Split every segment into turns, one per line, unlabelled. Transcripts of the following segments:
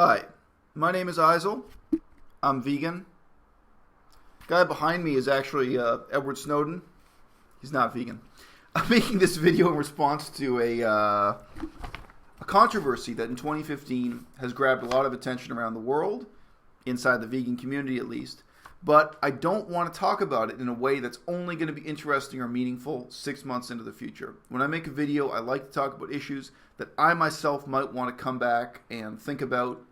Hi, my name is Eisel. I'm vegan. The guy behind me is actually Edward Snowden. He's not vegan. I'm making this video in response to a controversy that in 2015 has grabbed a lot of attention around the world, inside the vegan community at least. But I don't want to talk about it in a way that's only going to be interesting or meaningful 6 months into the future. When I make a video, I like to talk about issues that I myself might want to come back and think about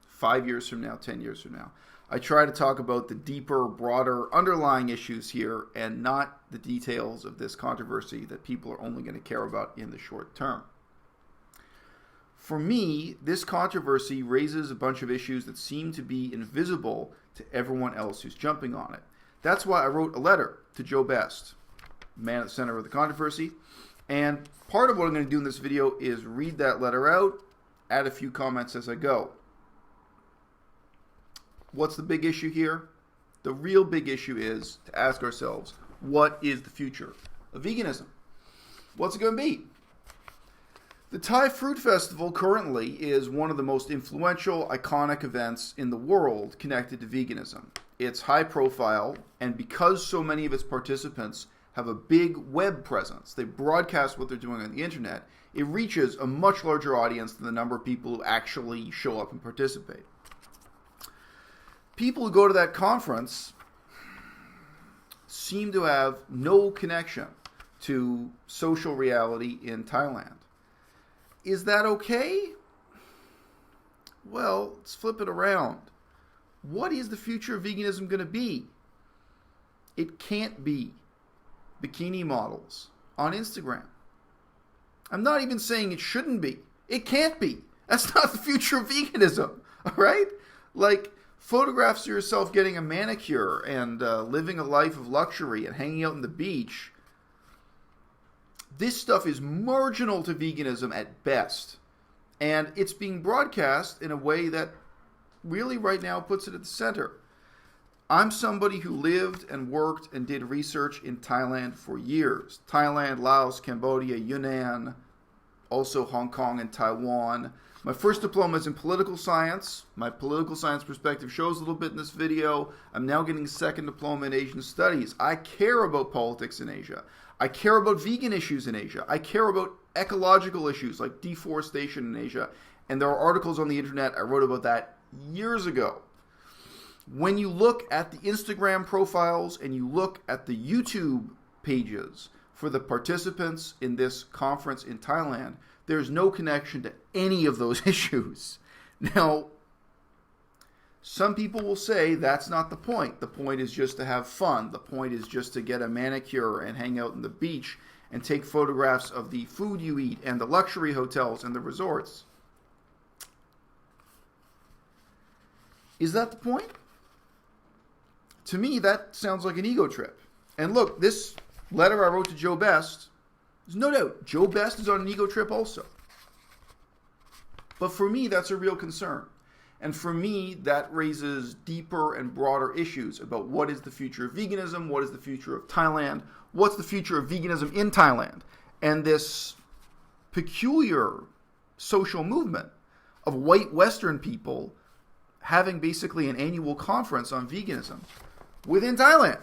5 years from now, 10 years from now. I try to talk about the deeper, broader, underlying issues here and not the details of this controversy that people are only going to care about in the short term. For me, this controversy raises a bunch of issues that seem to be invisible to everyone else who's jumping on it. That's why I wrote a letter to Joe Best, man at the center of the controversy. And part of what I'm going to do in this video is read that letter out, add a few comments as I go. What's the big issue here? The real big issue is to ask ourselves, what is the future of veganism? What's it going to be? The Thai Fruit Festival currently is one of the most influential, iconic events in the world connected to veganism. It's high profile, and because so many of its participants have a big web presence, they broadcast what they're doing on the internet, it reaches a much larger audience than the number of people who actually show up and participate. People who go to that conference seem to have no connection to social reality in Thailand. Is that okay? Well, let's flip it around. What is the future of veganism going to be? It can't be bikini models on Instagram. I'm not even saying it shouldn't be. It can't be. That's not the future of veganism, all right? Like, photographs of yourself getting a manicure and living a life of luxury and hanging out on the beach. This stuff is marginal to veganism at best. And it's being broadcast in a way that really right now puts it at the center. I'm somebody who lived and worked and did research in Thailand for years. Thailand, Laos, Cambodia, Yunnan, also Hong Kong and Taiwan. My first diploma is in political science. My political science perspective shows a little bit in this video. I'm now getting a second diploma in Asian studies. I care about politics in Asia. I care about vegan issues in Asia. I care about ecological issues like deforestation in Asia. And there are articles on the internet. I wrote about that years ago. When you look at the Instagram profiles and you look at the YouTube pages for the participants in this conference in Thailand, there's no connection to any of those issues. Now, some people will say that's not the point. The point is just to have fun. The point is just to get a manicure and hang out on the beach and take photographs of the food you eat and the luxury hotels and the resorts. Is that the point? To me, that sounds like an ego trip. And look, this letter I wrote to Joe Best, there's no doubt Joe Best is on an ego trip also. But for me, that's a real concern. And for me, that raises deeper and broader issues about what is the future of veganism, what is the future of Thailand, what's the future of veganism in Thailand, and this peculiar social movement of white Western people having basically an annual conference on veganism within Thailand.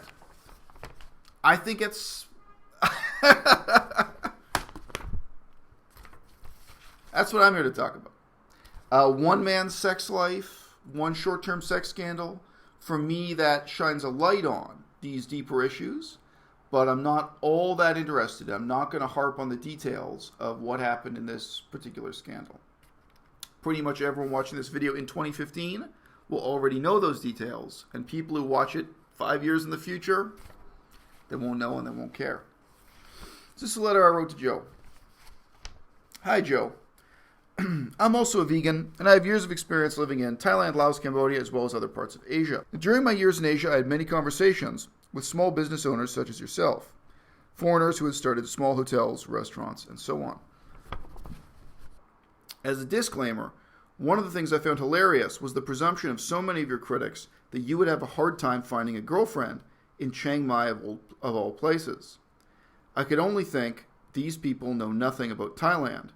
I think it's... That's what I'm here to talk about. One man's sex life, one short-term sex scandal. For me, that shines a light on these deeper issues, but I'm not all that interested. I'm not going to harp on the details of what happened in this particular scandal. Pretty much everyone watching this video in 2015 will already know those details, and people who watch it 5 years in the future, they won't know and they won't care. This is a letter I wrote to Joe. Hi, Joe. I'm also a vegan, and I have years of experience living in Thailand, Laos, Cambodia, as well as other parts of Asia. During my years in Asia, I had many conversations with small business owners such as yourself, foreigners who had started small hotels, restaurants, and so on. As a disclaimer, one of the things I found hilarious was the presumption of so many of your critics that you would have a hard time finding a girlfriend in Chiang Mai of all places. I could only think these people know nothing about Thailand,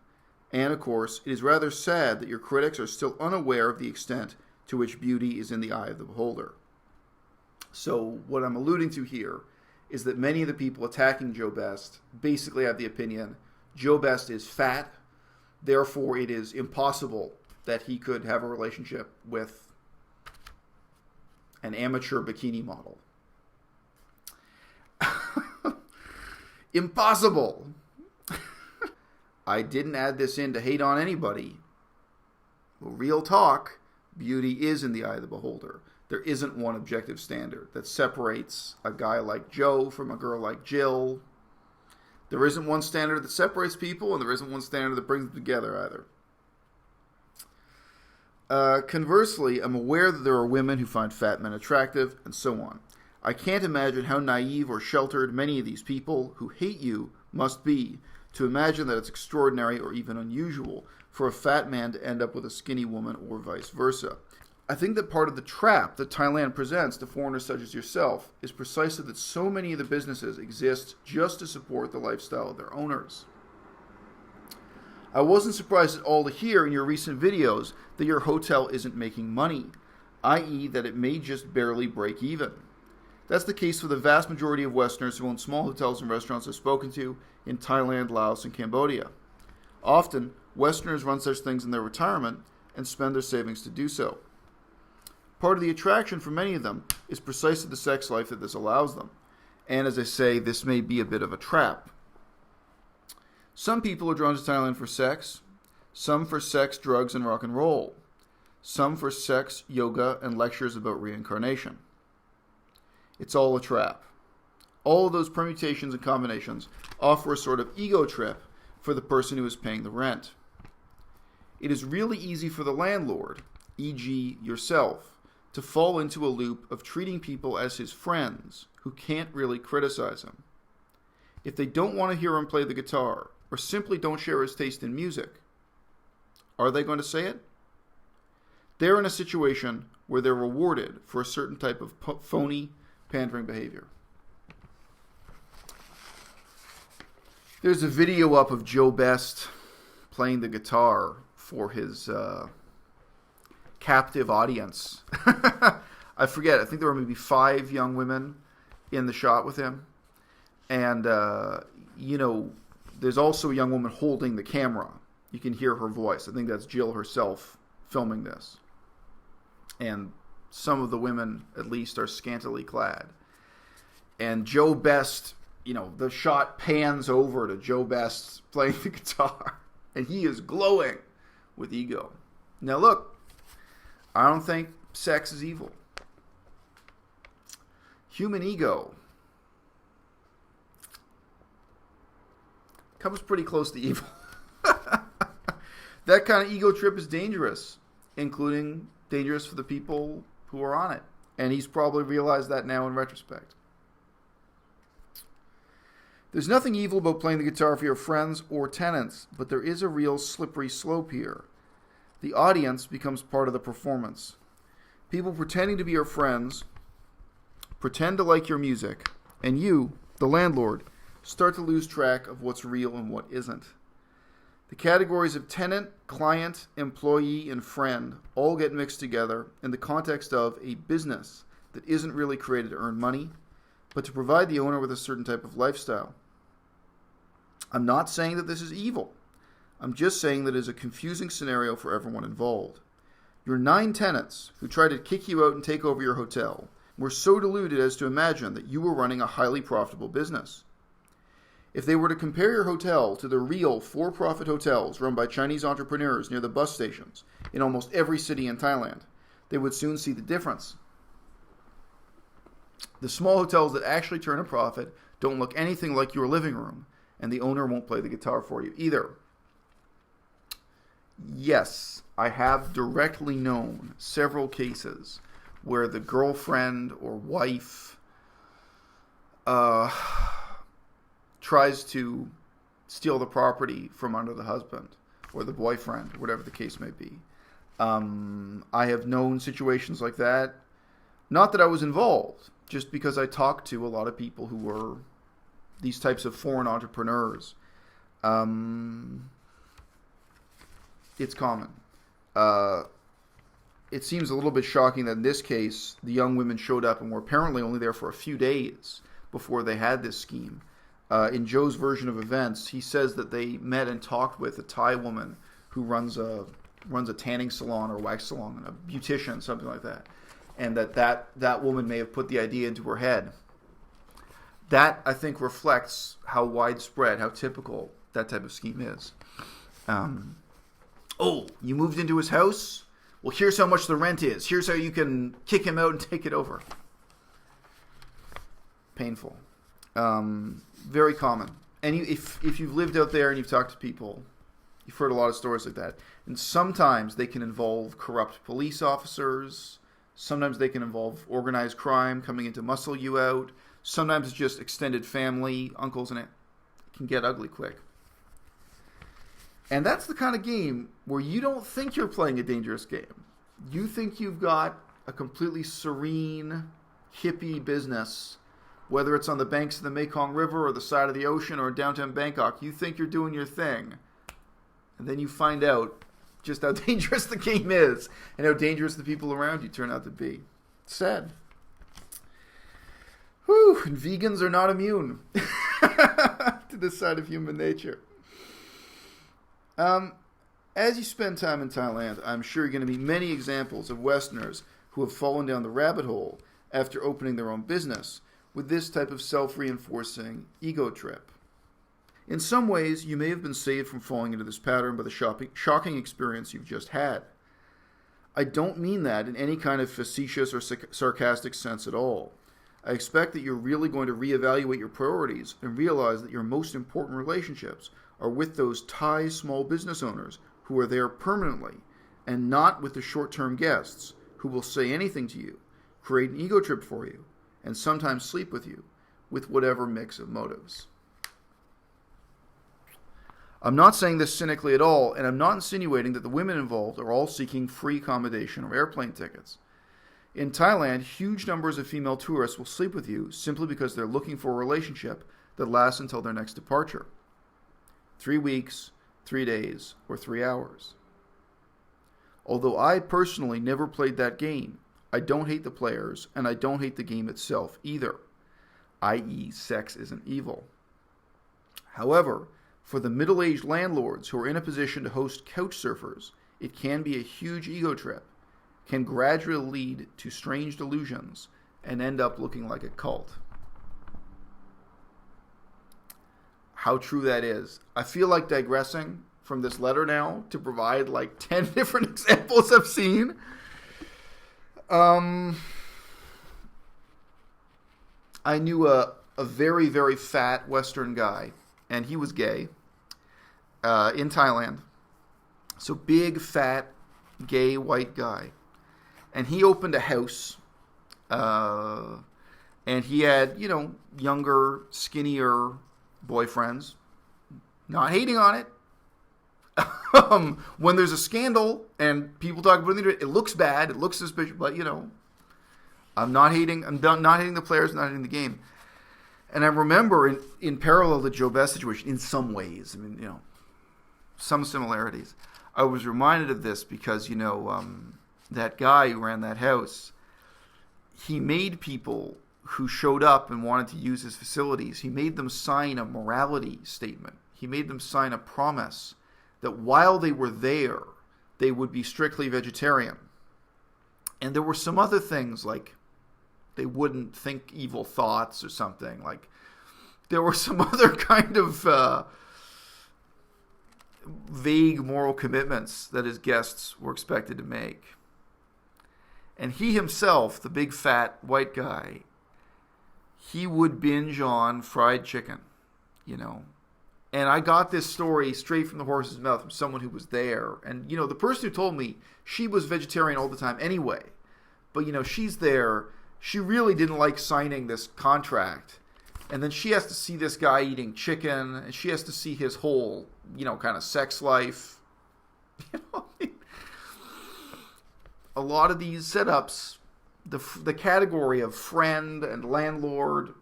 And, of course, it is rather sad that your critics are still unaware of the extent to which beauty is in the eye of the beholder. So what I'm alluding to here is that many of the people attacking Joe Best basically have the opinion Joe Best is fat, therefore it is impossible that he could have a relationship with an amateur bikini model. Impossible! I didn't add this in to hate on anybody. Well, real talk, beauty is in the eye of the beholder. There isn't one objective standard that separates a guy like Joe from a girl like Jill. There isn't one standard that separates people, and there isn't one standard that brings them together either. Conversely, I'm aware that there are women who find fat men attractive, and so on. I can't imagine how naive or sheltered many of these people who hate you must be to imagine that it's extraordinary or even unusual for a fat man to end up with a skinny woman or vice versa. I think that part of the trap that Thailand presents to foreigners such as yourself is precisely that so many of the businesses exist just to support the lifestyle of their owners. I wasn't surprised at all to hear in your recent videos that your hotel isn't making money, i.e. that it may just barely break even. That's the case for the vast majority of Westerners who own small hotels and restaurants I've spoken to in Thailand, Laos, and Cambodia. Often, Westerners run such things in their retirement and spend their savings to do so. Part of the attraction for many of them is precisely the sex life that this allows them. And as I say, this may be a bit of a trap. Some people are drawn to Thailand for sex, some for sex, drugs, and rock and roll, some for sex, yoga, and lectures about reincarnation. It's all a trap. All of those permutations and combinations offer a sort of ego trip for the person who is paying the rent. It is really easy for the landlord, e.g. yourself, to fall into a loop of treating people as his friends who can't really criticize him. If they don't want to hear him play the guitar, or simply don't share his taste in music, are they going to say it? They're in a situation where they're rewarded for a certain type of phony, pandering behavior. There's a video up of Joe Best playing the guitar for his captive audience. I forget, I think there were maybe 5 young women in the shot with him. And, there's also a young woman holding the camera. You can hear her voice. I think that's Jill herself filming this. And some of the women, at least, are scantily clad. And Joe Best, the shot pans over to Joe Best playing the guitar. And he is glowing with ego. Now look, I don't think sex is evil. Human ego comes pretty close to evil. That kind of ego trip is dangerous, including dangerous for the people who are on it. And he's probably realized that now in retrospect. There's nothing evil about playing the guitar for your friends or tenants, but there is a real slippery slope here. The audience becomes part of the performance. People pretending to be your friends pretend to like your music, and you, the landlord, start to lose track of what's real and what isn't. The categories of tenant, client, employee, and friend all get mixed together in the context of a business that isn't really created to earn money, but to provide the owner with a certain type of lifestyle. I'm not saying that this is evil. I'm just saying that it is a confusing scenario for everyone involved. Your 9 tenants who tried to kick you out and take over your hotel were so deluded as to imagine that you were running a highly profitable business. If they were to compare your hotel to the real for-profit hotels run by Chinese entrepreneurs near the bus stations in almost every city in Thailand, they would soon see the difference. The small hotels that actually turn a profit don't look anything like your living room, and the owner won't play the guitar for you either. Yes, I have directly known several cases where the girlfriend or wife tries to steal the property from under the husband or the boyfriend, whatever the case may be. I have known situations like that. Not that I was involved, just because I talked to a lot of people who were these types of foreign entrepreneurs. it's common. It seems a little bit shocking that in this case, the young women showed up and were apparently only there for a few days before they had this scheme. In Joe's version of events, he says that they met and talked with a Thai woman who runs a tanning salon or wax salon, a beautician, something like that, and that woman may have put the idea into her head. That, I think, reflects how widespread, how typical that type of scheme is. Oh, you moved into his house? Well, here's how much the rent is. Here's how you can kick him out and take it over. Painful. Very common. And if you've lived out there and you've talked to people, you've heard a lot of stories like that. And sometimes they can involve corrupt police officers. Sometimes they can involve organized crime coming in to muscle you out. Sometimes it's just extended family, uncles, and it can get ugly quick. And that's the kind of game where you don't think you're playing a dangerous game. You think you've got a completely serene, hippie business, whether it's on the banks of the Mekong River or the side of the ocean or downtown Bangkok. You think you're doing your thing. And then you find out just how dangerous the game is and how dangerous the people around you turn out to be. It's sad. Whew, and vegans are not immune to this side of human nature. As you spend time in Thailand, I'm sure you're going to meet many examples of Westerners who have fallen down the rabbit hole after opening their own business with this type of self-reinforcing ego trip. In some ways, you may have been saved from falling into this pattern by the shocking experience you've just had. I don't mean that in any kind of facetious or sarcastic sense at all. I expect that you're really going to reevaluate your priorities and realize that your most important relationships are with those Thai small business owners who are there permanently and not with the short-term guests who will say anything to you, create an ego trip for you, and sometimes sleep with you with whatever mix of motives. I'm not saying this cynically at all, and I'm not insinuating that the women involved are all seeking free accommodation or airplane tickets. In Thailand, huge numbers of female tourists will sleep with you simply because they're looking for a relationship that lasts until their next departure. 3 weeks, 3 days, or 3 hours. Although I personally never played that game, I don't hate the players, and I don't hate the game itself either, i.e. sex isn't evil. However, for the middle-aged landlords who are in a position to host couch surfers, it can be a huge ego trip, can gradually lead to strange delusions, and end up looking like a cult. How true that is. I feel like digressing from this letter now to provide like 10 different examples I've seen. I knew a very, very fat Western guy, and he was gay, in Thailand. So big, fat, gay, white guy. And he opened a house, and he had, younger, skinnier boyfriends. Not hating on it. When there's a scandal and people talk about it, it looks bad, it looks suspicious, but I'm not hating the players, not hating the game. And I remember in parallel to Joe Best's situation, in some ways, some similarities, I was reminded of this because, that guy who ran that house, he made people who showed up and wanted to use his facilities, he made them sign a morality statement. He made them sign a promise that while they were there, they would be strictly vegetarian. And there were some other things, like they wouldn't think evil thoughts or something. Like there were some other kind of vague moral commitments that his guests were expected to make. And he himself, the big fat white guy, he would binge on fried chicken, And I got this story straight from the horse's mouth from someone who was there. And, the person who told me, she was vegetarian all the time anyway. But, she's there. She really didn't like signing this contract. And then she has to see this guy eating chicken. And she has to see his whole, kind of sex life. A lot of these setups, the category of friend and landlord,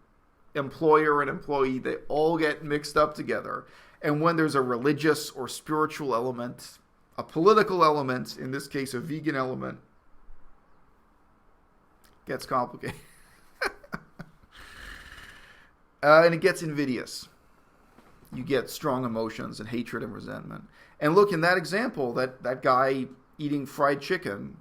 employer and employee, they all get mixed up together. And when there's a religious or spiritual element, a political element, in this case a vegan element, gets complicated. And it gets invidious. You get strong emotions and hatred and resentment. And look, in that example, that guy eating fried chicken,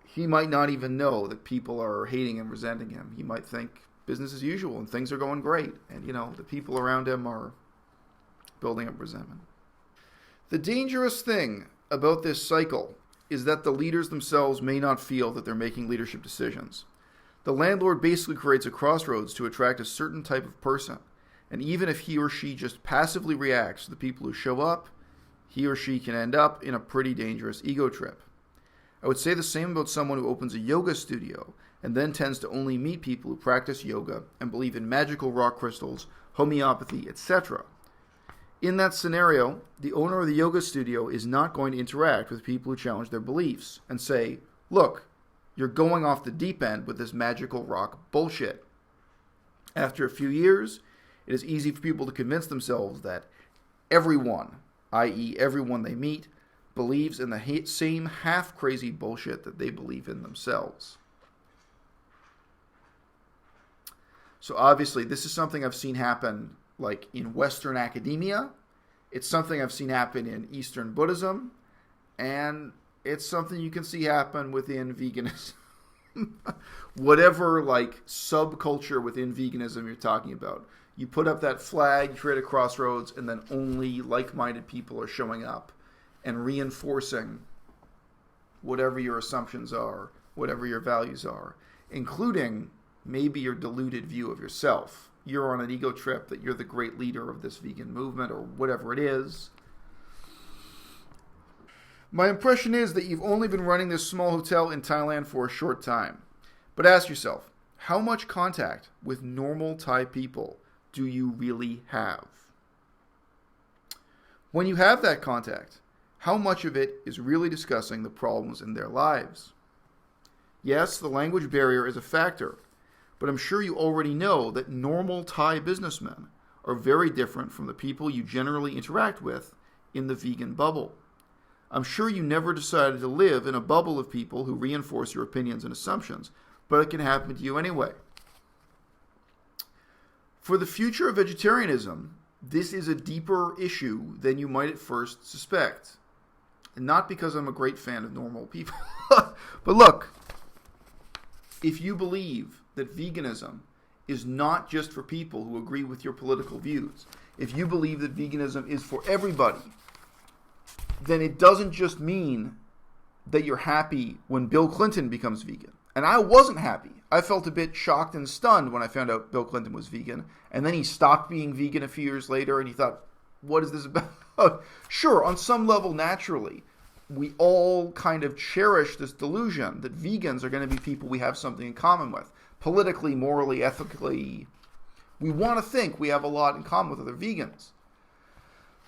he might not even know that people are hating and resenting him. He might think business as usual and things are going great. And, the people around him are building up resentment. The dangerous thing about this cycle is that the leaders themselves may not feel that they're making leadership decisions. The landlord basically creates a crossroads to attract a certain type of person. And even if he or she just passively reacts to the people who show up, he or she can end up in a pretty dangerous ego trip. I would say the same about someone who opens a yoga studio and then tends to only meet people who practice yoga and believe in magical rock crystals, homeopathy, etc. In that scenario, the owner of the yoga studio is not going to interact with people who challenge their beliefs and say, look, you're going off the deep end with this magical rock bullshit. After a few years, it is easy for people to convince themselves that everyone, i.e. everyone they meet, believes in the same half-crazy bullshit that they believe in themselves. So obviously, this is something I've seen happen like in Western academia. It's something I've seen happen in Eastern Buddhism. And it's something you can see happen within veganism. Whatever subculture within veganism you're talking about. You put up that flag, you create a crossroads, and then only like-minded people are showing up and reinforcing whatever your assumptions are, whatever your values are, including maybe your deluded view of yourself. You're on an ego trip that you're the great leader of this vegan movement or whatever it is. My impression is that you've only been running this small hotel in Thailand for a short time. But ask yourself, how much contact with normal Thai people do you really have? When you have that contact, how much of it is really discussing the problems in their lives? Yes, the language barrier is a factor, but I'm sure you already know that normal Thai businessmen are very different from the people you generally interact with in the vegan bubble. I'm sure you never decided to live in a bubble of people who reinforce your opinions and assumptions, but it can happen to you anyway. For the future of vegetarianism, this is a deeper issue than you might at first suspect. And not because I'm a great fan of normal people. But look, if you believe that veganism is not just for people who agree with your political views, if you believe that veganism is for everybody, then it doesn't just mean that you're happy when Bill Clinton becomes vegan. And I wasn't happy. I felt a bit shocked and stunned when I found out Bill Clinton was vegan. And then he stopped being vegan a few years later, and he thought, what is this about? Sure, on some level, naturally, we all kind of cherish this delusion that vegans are going to be people we have something in common with. Politically, morally, ethically. We want to think we have a lot in common with other vegans.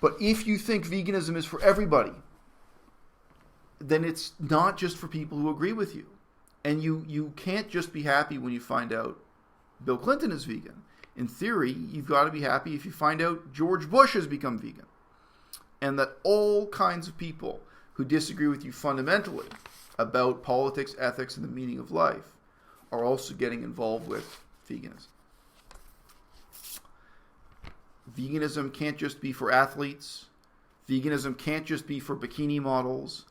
But if you think veganism is for everybody, then it's not just for people who agree with you. And you can't just be happy when you find out Bill Clinton is vegan. In theory, you've got to be happy if you find out George Bush has become vegan. And that all kinds of people who disagree with you fundamentally about politics, ethics, and the meaning of life are also getting involved with veganism. Veganism can't just be for athletes. Veganism can't just be for bikini models.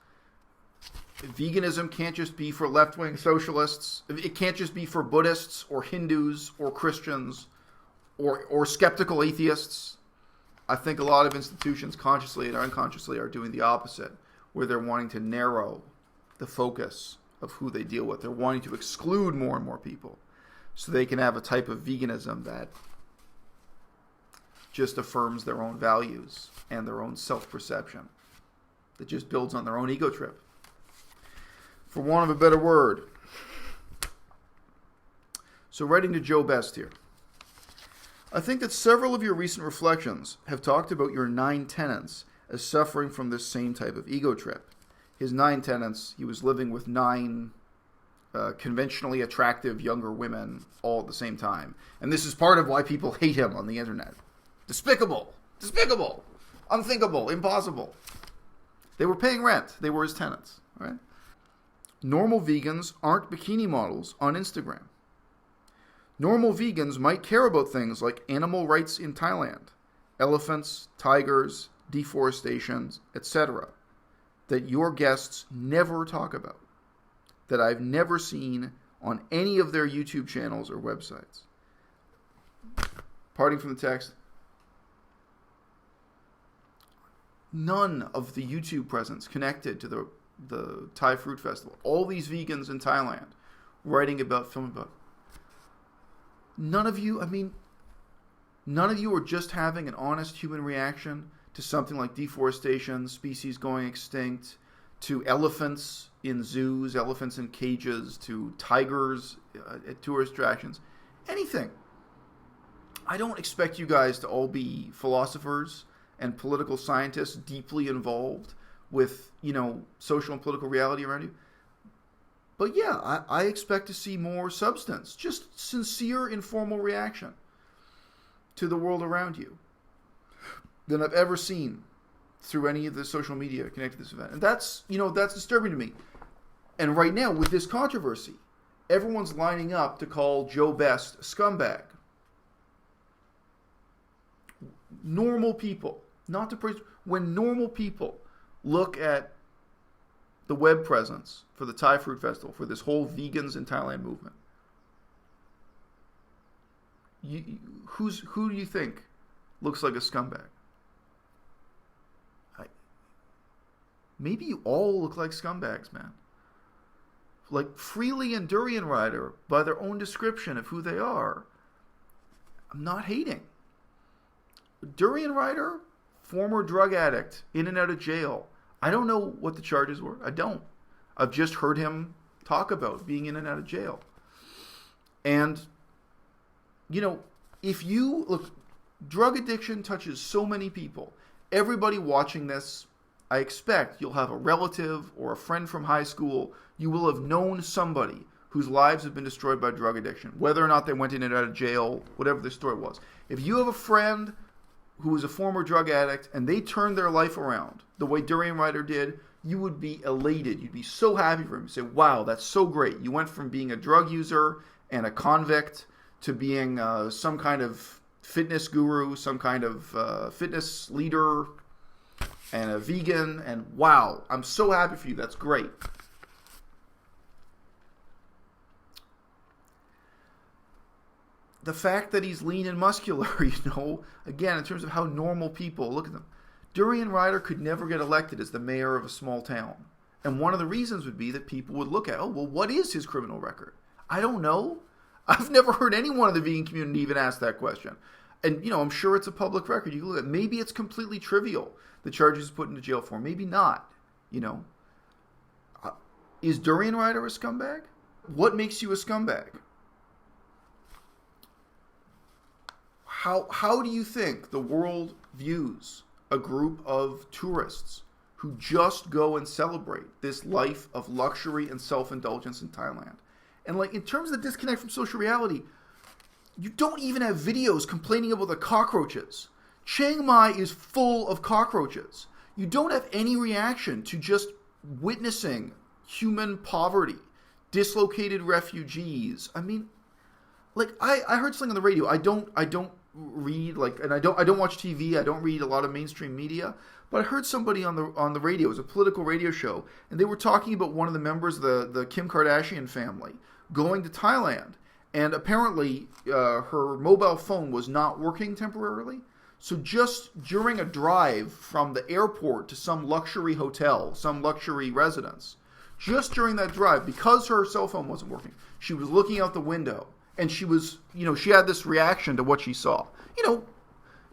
Veganism can't just be for left-wing socialists. It can't just be for Buddhists or Hindus or Christians or skeptical atheists. I think a lot of institutions, consciously and unconsciously, are doing the opposite, where they're wanting to narrow the focus of who they deal with. They're wanting to exclude more and more people so they can have a type of veganism that just affirms their own values and their own self-perception, that just builds on their own ego trip. For want of a better word. So writing to Joe Best here. I think that several of your recent reflections have talked about your 9 tenants as suffering from this same type of ego trip. His 9 tenants, he was living with 9 conventionally attractive younger women all at the same time. And this is part of why people hate him on the internet. Despicable. Despicable. Unthinkable. Impossible. They were paying rent. They were his tenants, right? Normal vegans aren't bikini models on Instagram. Normal vegans might care about things like animal rights in Thailand, elephants, tigers, deforestation, etc., that your guests never talk about, that I've never seen on any of their YouTube channels or websites. Parting from the text, none of the YouTube presence connected to the Thai Fruit Festival, all these vegans in Thailand writing about, filming about, none of you are just having an honest human reaction to something like deforestation, species going extinct, to elephants in zoos, elephants in cages, to tigers at tourist attractions, anything. I don't expect you guys to all be philosophers and political scientists deeply involved with, social and political reality around you. But yeah, I expect to see more substance, just sincere, informal reaction to the world around you than I've ever seen through any of the social media connected to this event. And that's disturbing to me. And right now, with this controversy, everyone's lining up to call Joe Best a scumbag. Normal people, not to praise, when normal people look at the web presence for the Thai Fruit Festival, for this whole vegans in Thailand movement, who do you think looks like a scumbag? Maybe you all look like scumbags, man. Like Freely and Durian Rider, by their own description of who they are, I'm not hating. Durian Rider, former drug addict, in and out of jail. I don't know what the charges were. I don't. I've just heard him talk about being in and out of jail. And, if you look, drug addiction touches so many people. Everybody watching this, I expect you'll have a relative or a friend from high school. You will have known somebody whose lives have been destroyed by drug addiction, whether or not they went in and out of jail, whatever the story was. If you have a friend who was a former drug addict and they turned their life around the way Durian Rider did, you would be elated. You'd be so happy for him. You'd say, wow, that's so great. You went from being a drug user and a convict to being some kind of fitness guru, some kind of fitness leader, and a vegan, and wow, I'm so happy for you. That's great. The fact that he's lean and muscular, again, in terms of how normal people look at them. Durian Rider could never get elected as the mayor of a small town. And one of the reasons would be that people would look at, what is his criminal record? I don't know. I've never heard anyone in the vegan community even ask that question. And, I'm sure it's a public record. You can look at, maybe it's completely trivial, the charges he's put into jail for. Maybe not, Is Durian Rider a scumbag? What makes you a scumbag? How do you think the world views a group of tourists who just go and celebrate this life of luxury and self-indulgence in Thailand? And in terms of the disconnect from social reality, you don't even have videos complaining about the cockroaches. Chiang Mai is full of cockroaches. You don't have any reaction to just witnessing human poverty, dislocated refugees. I heard something on the radio. I don't read and I don't watch TV. I don't read a lot of mainstream media. But I heard somebody on the radio. It was a political radio show, and they were talking about one of the members of the Kim Kardashian family going to Thailand, and apparently her mobile phone was not working temporarily. So just during a drive from the airport to some luxury hotel, some luxury residence, just during that drive, because her cell phone wasn't working, she was looking out the window, and she was, she had this reaction to what she saw.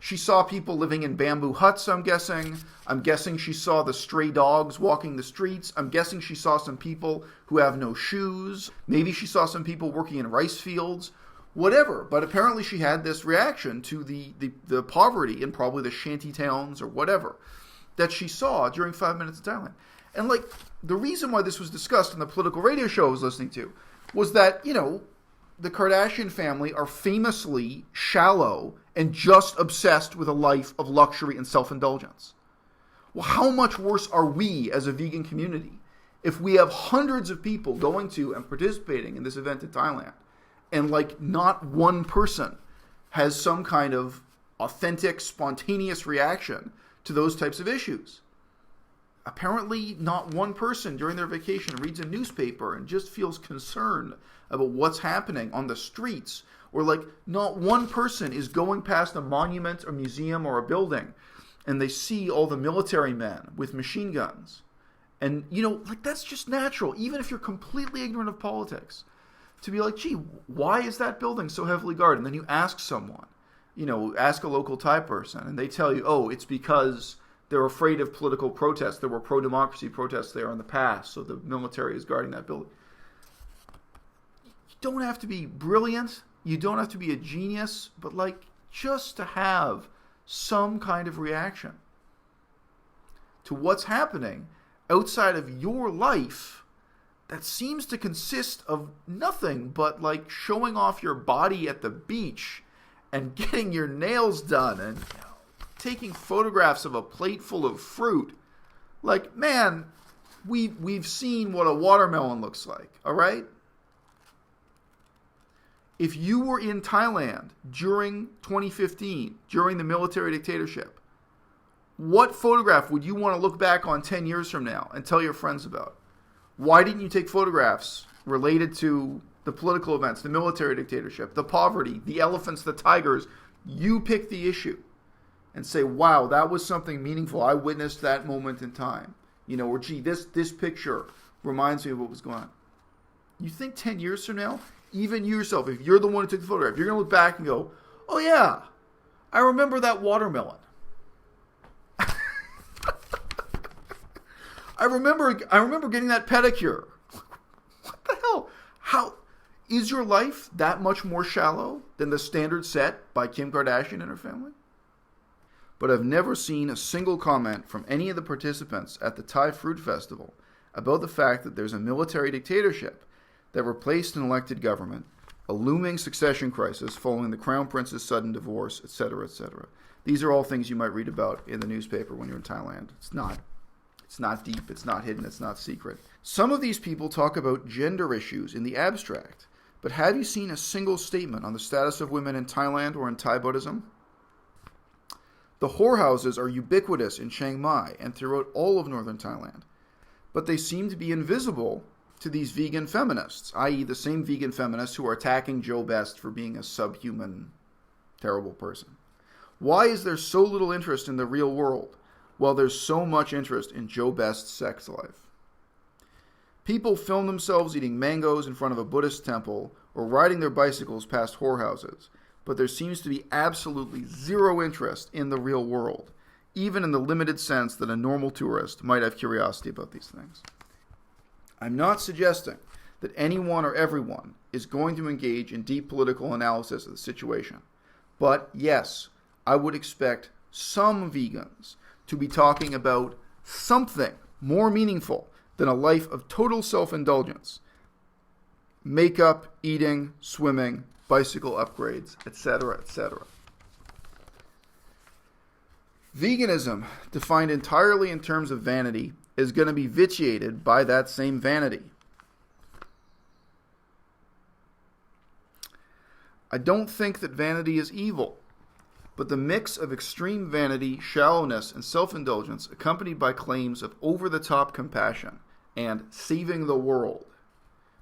She saw people living in bamboo huts, I'm guessing. I'm guessing she saw the stray dogs walking the streets. I'm guessing she saw some people who have no shoes. Maybe she saw some people working in rice fields. Whatever. But apparently she had this reaction to the poverty in probably the shanty towns or whatever that she saw during 5 Minutes of Thailand. And the reason why this was discussed in the political radio show I was listening to was that, the Kardashian family are famously shallow and just obsessed with a life of luxury and self-indulgence. Well, how much worse are we as a vegan community if we have hundreds of people going to and participating in this event in Thailand, and like not one person has some kind of authentic, spontaneous reaction to those types of issues? Apparently, not one person during their vacation reads a newspaper and just feels concerned about what's happening on the streets. Or like, not one person is going past a monument or museum or a building and they see all the military men with machine guns. And, you know, like, that's just natural, even if you're completely ignorant of politics, to be like, gee, why is that building so heavily guarded? And then you ask someone, you know, ask a local Thai person, and they tell you, oh, it's because they're afraid of political protests. There were pro-democracy protests there in the past, so the military is guarding that building. You don't have to be brilliant. You don't have to be a genius, but like, just to have some kind of reaction to what's happening outside of your life that seems to consist of nothing but like showing off your body at the beach and getting your nails done and taking photographs of a plate full of fruit. Like, man, we've seen what a watermelon looks like, all right? If you were in Thailand during 2015, during the military dictatorship, what photograph would you want to look back on 10 years from now and tell your friends about? Why didn't you take photographs related to the political events, the military dictatorship, the poverty, the elephants, the tigers? You pick the issue and say, wow, that was something meaningful. I witnessed that moment in time. You know, or gee, this picture reminds me of what was going on. You think 10 years from now, even you yourself, if you're the one who took the photograph, you're going to look back and go, oh yeah, I remember that watermelon. I remember getting that pedicure. What the hell? How is your life that much more shallow than the standard set by Kim Kardashian and her family? But I've never seen a single comment from any of the participants at the Thai Fruit Festival about the fact that there's a military dictatorship that replaced an elected government, a looming succession crisis following the Crown Prince's sudden divorce, etc., etc. These are all things you might read about in the newspaper when you're in Thailand. It's not deep, it's not hidden, it's not secret. Some of these people talk about gender issues in the abstract, but have you seen a single statement on the status of women in Thailand or in Thai Buddhism? The whorehouses are ubiquitous in Chiang Mai and throughout all of northern Thailand, but they seem to be invisible to these vegan feminists, i.e. the same vegan feminists who are attacking Joe Best for being a subhuman, terrible person. Why is there so little interest in the real world, while there's so much interest in Joe Best's sex life? People film themselves eating mangoes in front of a Buddhist temple or riding their bicycles past whorehouses, but there seems to be absolutely zero interest in the real world, even in the limited sense that a normal tourist might have curiosity about these things. I'm not suggesting that anyone or everyone is going to engage in deep political analysis of the situation, but yes, I would expect some vegans to be talking about something more meaningful than a life of total self-indulgence. Makeup, eating, swimming, bicycle upgrades, etc., etc. Veganism, defined entirely in terms of vanity, is going to be vitiated by that same vanity. I don't think that vanity is evil, but the mix of extreme vanity, shallowness, and self-indulgence accompanied by claims of over-the-top compassion and saving the world,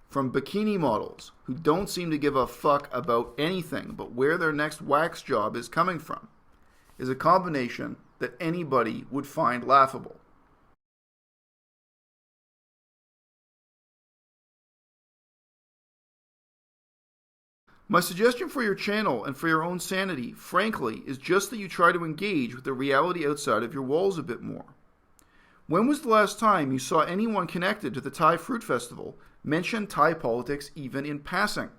from bikini models who don't seem to give a fuck about anything but where their next wax job is coming from, is a combination that anybody would find laughable. My suggestion for your channel and for your own sanity, frankly, is just that you try to engage with the reality outside of your walls a bit more. When was the last time you saw anyone connected to the Thai Fruit Festival mention Thai politics even in passing?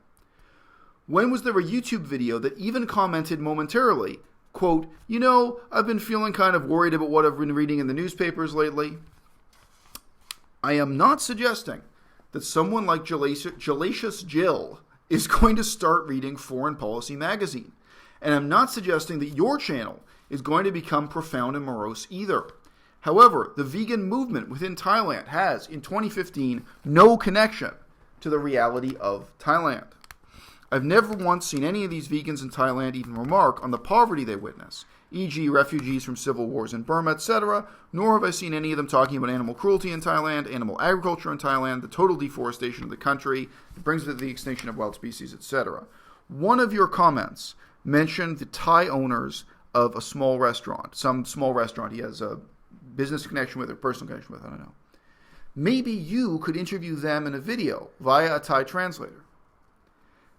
When was there a YouTube video that even commented momentarily, quote, you know, I've been feeling kind of worried about what I've been reading in the newspapers lately? I am not suggesting that someone like Jalacious Jill is going to start reading Foreign Policy magazine. And I'm not suggesting that your channel is going to become profound and morose either. However, the vegan movement within Thailand has, in 2015, no connection to the reality of Thailand. I've never once seen any of these vegans in Thailand even remark on the poverty they witness, e.g. refugees from civil wars in Burma, etc., nor have I seen any of them talking about animal cruelty in Thailand, animal agriculture in Thailand, the total deforestation of the country, that brings with it the extinction of wild species, etc. One of your comments mentioned the Thai owners of a small restaurant, some small restaurant he has a business connection with or personal connection with, I don't know. Maybe you could interview them in a video via a Thai translator.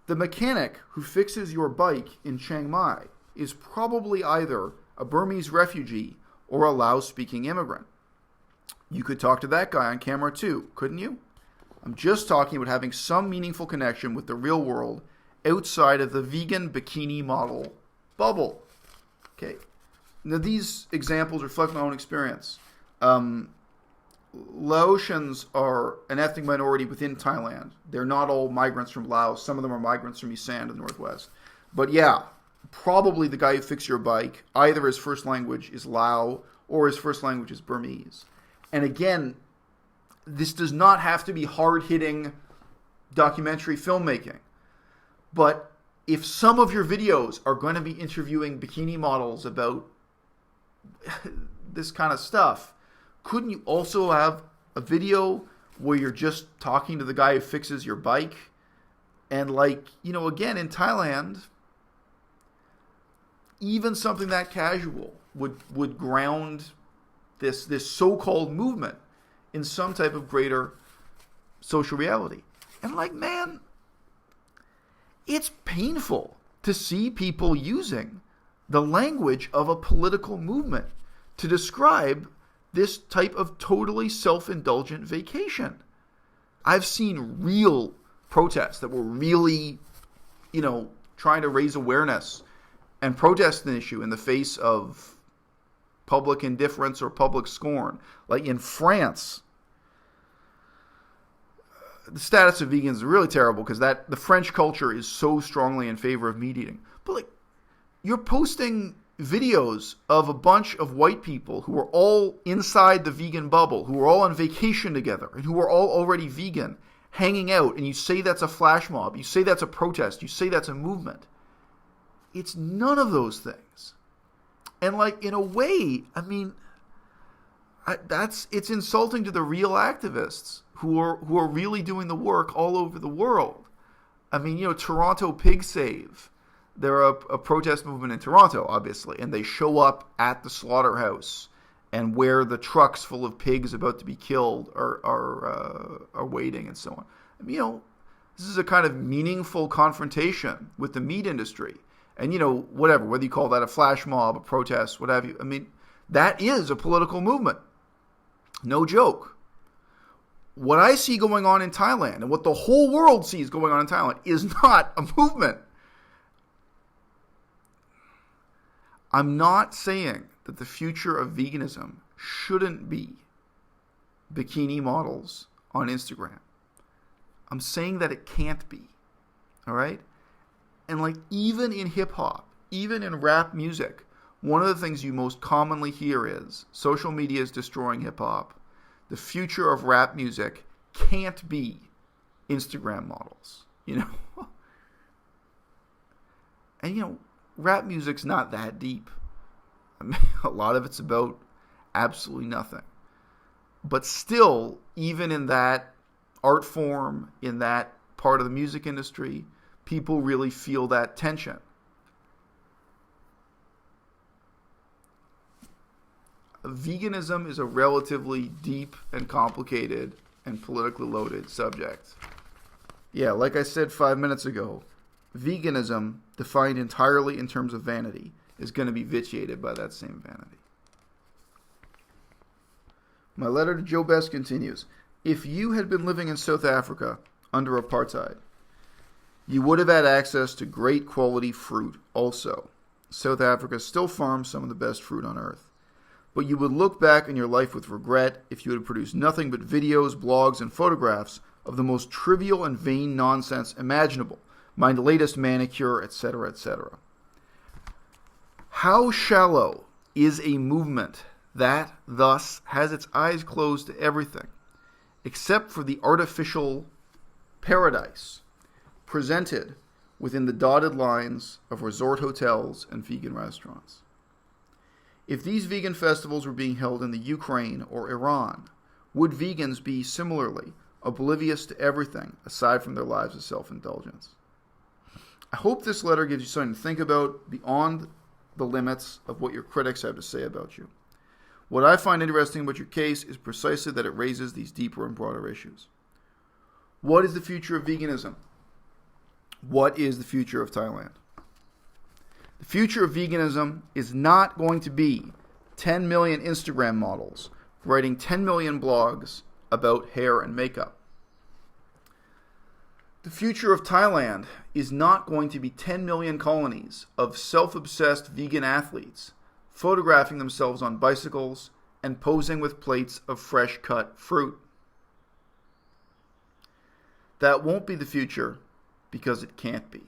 The mechanic who fixes your bike in Chiang Mai is probably either a Burmese refugee or a Lao-speaking immigrant. You could talk to that guy on camera too, couldn't you? I'm just talking about having some meaningful connection with the real world outside of the vegan bikini model bubble. Okay. Now these examples reflect my own experience. Laotians are an ethnic minority within Thailand. They're not all migrants from Laos. Some of them are migrants from Isan to the northwest. But yeah, probably the guy who fixed your bike, either his first language is Lao or his first language is Burmese. And again, this does not have to be hard-hitting documentary filmmaking. But if some of your videos are going to be interviewing bikini models about this kind of stuff, couldn't you also have a video where you're just talking to the guy who fixes your bike? And again, in Thailand, even something that casual would ground this so-called movement in some type of greater social reality. And man, it's painful to see people using the language of a political movement to describe this type of totally self-indulgent vacation. I've seen real protests that were really, trying to raise awareness and protest an issue in the face of public indifference or public scorn. Like in France, the status of vegans is really terrible because the French culture is so strongly in favor of meat eating. But you're posting videos of a bunch of white people who are all inside the vegan bubble, who are all on vacation together, and who are all already vegan, hanging out, and you say that's a flash mob, you say that's a protest, you say that's a movement. It's none of those things. And in a way, it's insulting to the real activists who are really doing the work all over the world. Toronto Pig Save. They're a protest movement in Toronto, obviously, and they show up at the slaughterhouse and where the trucks full of pigs about to be killed are waiting and so on. This is a kind of meaningful confrontation with the meat industry. And, whether you call that a flash mob, a protest, what have you, that is a political movement. No joke. What I see going on in Thailand and what the whole world sees going on in Thailand is not a movement. I'm not saying that the future of veganism shouldn't be bikini models on Instagram. I'm saying that it can't be. All right? And even in hip hop, even in rap music, one of the things you most commonly hear is social media is destroying hip hop. The future of rap music can't be Instagram models, And rap music's not that deep. A lot of it's about absolutely nothing. But still, even in that art form, in that part of the music industry, people really feel that tension. Veganism is a relatively deep and complicated and politically loaded subject. Yeah, like I said 5 minutes ago, veganism, defined entirely in terms of vanity, is going to be vitiated by that same vanity. My letter to Joe Best continues. If you had been living in South Africa under apartheid, you would have had access to great quality fruit also. South Africa still farms some of the best fruit on earth. But you would look back on your life with regret if you had produced nothing but videos, blogs, and photographs of the most trivial and vain nonsense imaginable. My latest manicure, etc., etc. How shallow is a movement that thus has its eyes closed to everything, except for the artificial paradise presented within the dotted lines of resort hotels and vegan restaurants. If these vegan festivals were being held in the Ukraine or Iran, would vegans be similarly oblivious to everything aside from their lives of self-indulgence? I hope this letter gives you something to think about beyond the limits of what your critics have to say about you. What I find interesting about your case is precisely that it raises these deeper and broader issues. What is the future of veganism? What is the future of Thailand? The future of veganism is not going to be 10 million Instagram models writing 10 million blogs about hair and makeup. The future of Thailand is not going to be 10 million colonies of self-obsessed vegan athletes photographing themselves on bicycles and posing with plates of fresh-cut fruit. That won't be the future because it can't be.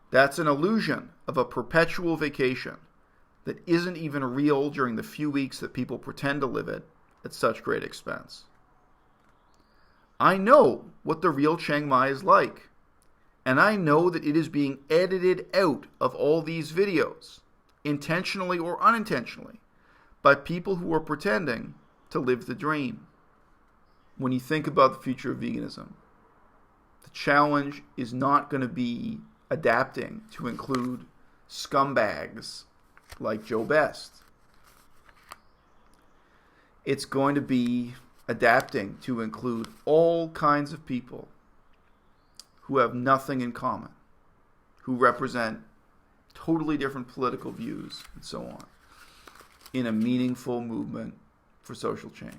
That's an illusion of a perpetual vacation that isn't even real during the few weeks that people pretend to live it at such great expense. I know what the real Chiang Mai is like, and I know that it is being edited out of all these videos, intentionally or unintentionally, by people who are pretending to live the dream. When you think about the future of veganism, the challenge is not going to be adapting to include scumbags like Joe Best. It's going to be adapting to include all kinds of people who have nothing in common, who represent totally different political views, and so on, in a meaningful movement for social change.